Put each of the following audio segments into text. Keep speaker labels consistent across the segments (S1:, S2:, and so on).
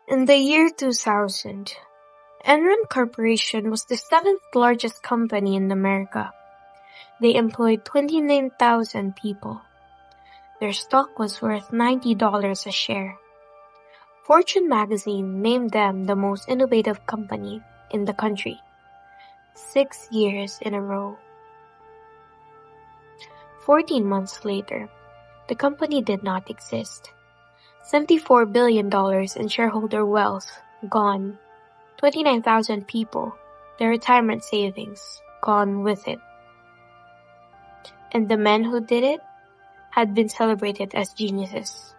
S1: In the year 2000, Enron Corporation was the seventh largest company in America. They employed 29,000 people. Their stock was worth $90 a share. Fortune magazine named them the most innovative company in the country, 6 years in a row. 14 months later, the company did not exist. $74 billion in shareholder wealth gone. 29,000 people, their retirement savings gone with it. And the men who did it had been celebrated as geniuses,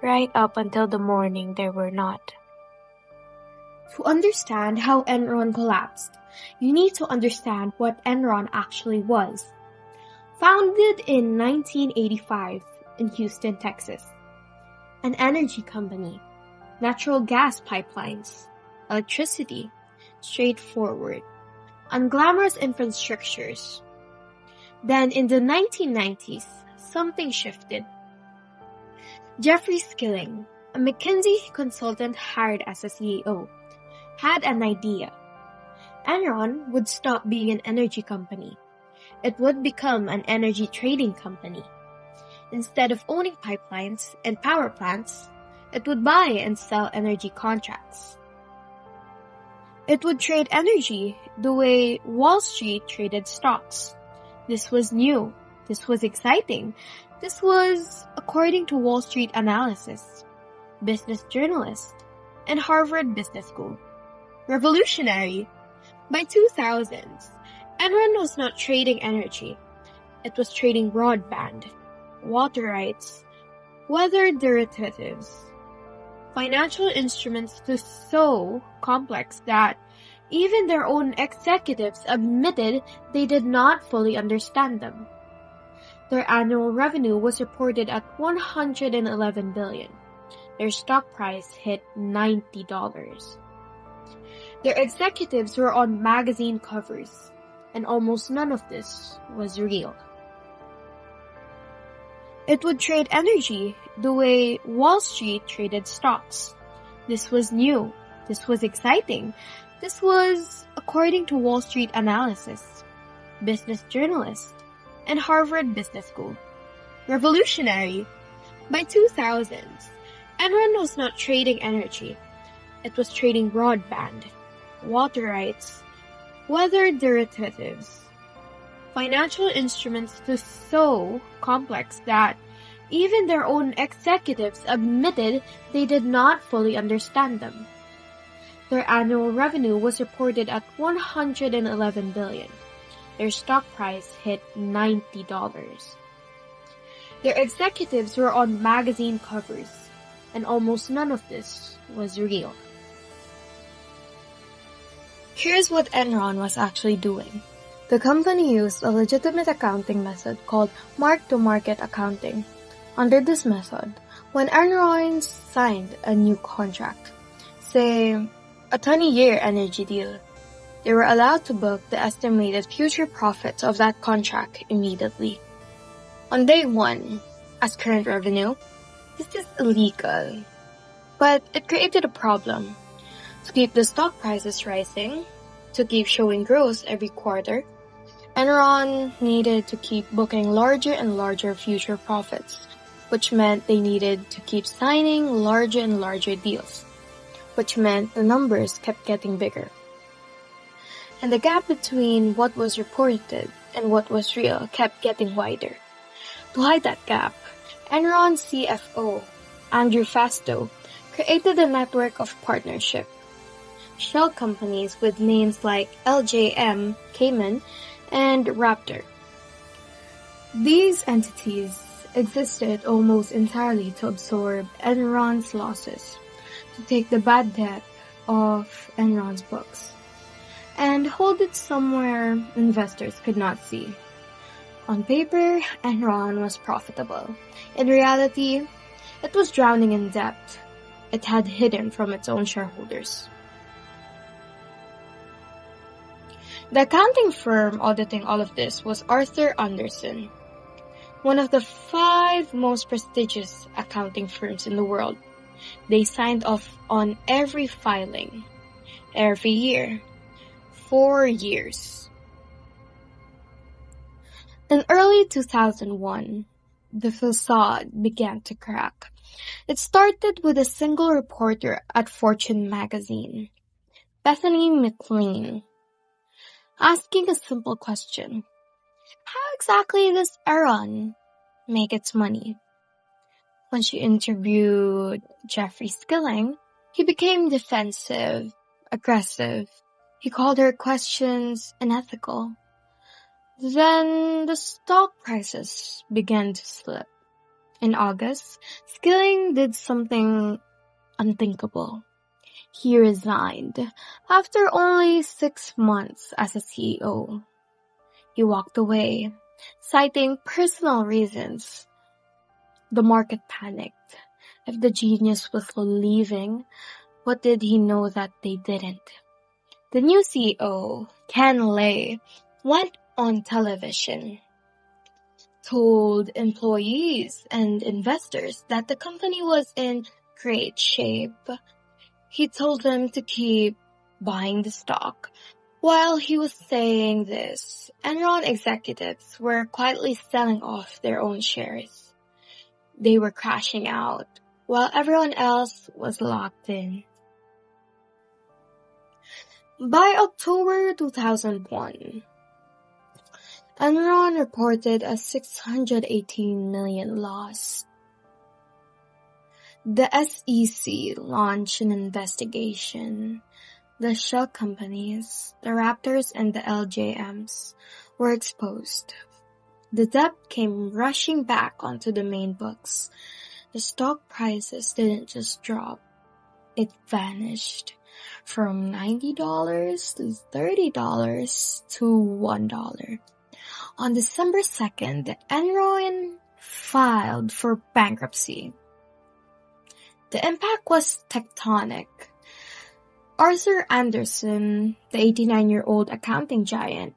S1: right up until the morning they were not.
S2: To understand how Enron collapsed, you need to understand what Enron actually was. Founded in 1985 in Houston, Texas. An energy company, natural gas pipelines, electricity, straightforward, unglamorous infrastructures. Then in the 1990s, something shifted. Jeffrey Skilling, a McKinsey consultant hired as a CEO, had an idea. Enron would stop being an energy company. It would become an energy trading company. Instead of owning pipelines and power plants, it would buy and sell energy contracts. It would trade energy the way Wall Street traded stocks. This was new. This was exciting. This was according to Wall Street analysis, business journalist, and Harvard Business School. Revolutionary. By 2000s, Enron was not trading energy. It was trading broadband, water rights, weather derivatives, financial instruments so complex that even their own executives admitted they did not fully understand them. Their annual revenue was reported at $111 billion. Their stock price hit $90. Their executives were on magazine covers, and almost none of this was real. It would trade energy the way Wall Street traded stocks. This was new. This was exciting. This was according to Wall Street analysis, business journalist, and Harvard Business School. Revolutionary. By 2000s, Enron was not trading energy. It was trading broadband, water rights, weather derivatives, financial instruments so complex that even their own executives admitted they did not fully understand them. Their annual revenue was reported at $111 billion. Their stock price hit $90. Their executives were on magazine covers, and almost none of this was real. Here's what Enron was actually doing. The company used a legitimate accounting method called mark-to-market accounting. Under this method, when Enron signed a new contract, say a 20-year energy deal, they were allowed to book the estimated future profits of that contract immediately. On day one, as current revenue, this is illegal. But it created a problem. To keep the stock prices rising, to keep showing growth every quarter, Enron needed to keep booking larger and larger future profits, which meant they needed to keep signing larger and larger deals, which meant the numbers kept getting bigger. And the gap between what was reported and what was real kept getting wider. To hide that gap, Enron's CFO, Andrew Fastow, created a network of partnership. Shell companies with names like LJM, Cayman, and Raptor. These entities existed almost entirely to absorb Enron's losses, to take the bad debt off Enron's books, and hold it somewhere investors could not see. On paper, Enron was profitable. In reality, it was drowning in debt it had hidden from its own shareholders. The accounting firm auditing all of this was Arthur Andersen, one of the 5 most prestigious accounting firms in the world.
S1: They signed off on every filing, every year, for years. In early 2001, the facade began to crack. It started with a single reporter at Fortune magazine, Bethany McLean, asking a simple question. How exactly does Enron make its money? When she interviewed Jeffrey Skilling, he became defensive, aggressive. He called her questions unethical. Then the stock prices began to slip. In August, Skilling did something unthinkable. He resigned after only 6 months as a CEO. He walked away, citing personal reasons. The market panicked. If the genius was leaving, what did he know that they didn't? The new CEO, Ken Lay, went on television, told employees and investors that the company was in great shape. He told them to keep buying the stock. While he was saying this, Enron executives were quietly selling off their own shares. They were crashing out, while everyone else was locked in. By October 2001, Enron reported a $618 million loss. The SEC launched an investigation. The shell companies, the Raptors and the LJMs, were exposed. The debt came rushing back onto the main books. The stock prices didn't just drop, it vanished. From $90 to $30 to $1. On December 2nd, Enron filed for bankruptcy. The impact was tectonic. Arthur Andersen, the 89-year-old accounting giant,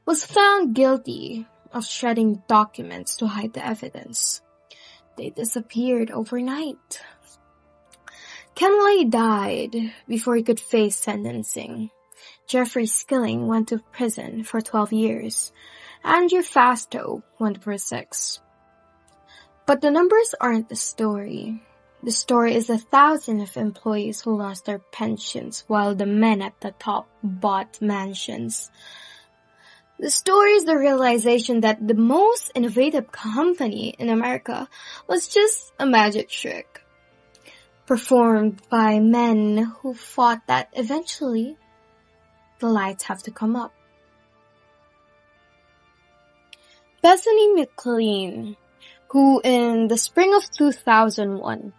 S1: was found guilty of shredding documents to hide the evidence. They disappeared overnight. Ken Lay died before he could face sentencing. Jeffrey Skilling went to prison for 12 years. Andrew Fastow went for 6. But the numbers aren't the story. The story is 1,000 of employees who lost their pensions while the men at the top bought mansions. The story is the realization that the most innovative company in America was just a magic trick, performed by men who thought that eventually the lights have to come up. Bethany McLean, who in the spring of 2001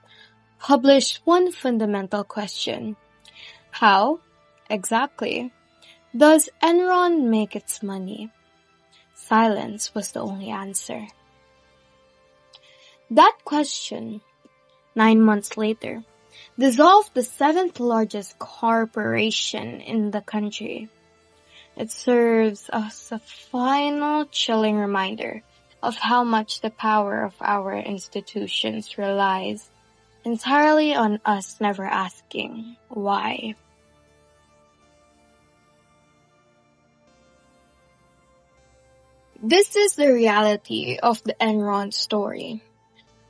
S1: published one fundamental question: how, exactly, does Enron make its money? Silence was the only answer. That question, 9 months later, dissolved the 7th largest corporation in the country. It serves as a final chilling reminder of how much the power of our institutions relies entirely on us never asking why. This is the reality of the Enron story.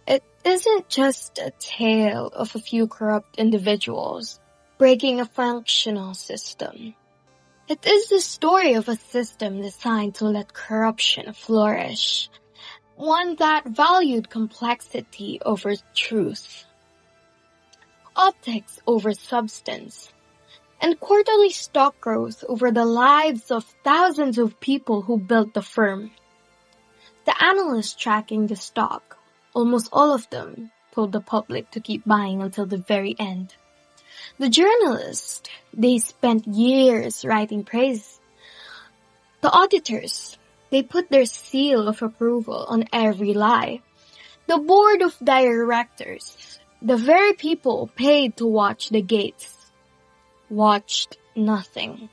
S1: It isn't just a tale of a few corrupt individuals breaking a functional system. It is the story of a system designed to let corruption flourish, one that valued complexity over truth, optics over substance, and quarterly stock growth over the lives of thousands of people who built the firm. The analysts tracking the stock, almost all of them, told the public to keep buying until the very end. The journalists, they spent years writing praise. The auditors, they put their seal of approval on every lie. The board of directors, the very people paid to watch the gates, watched nothing.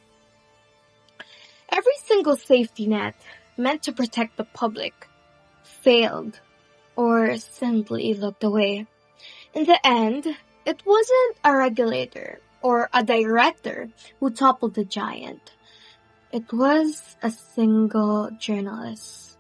S1: Every single safety net meant to protect the public failed or simply looked away. In the end,
S2: It wasn't a regulator or a director who toppled the giant. It was a single journalist.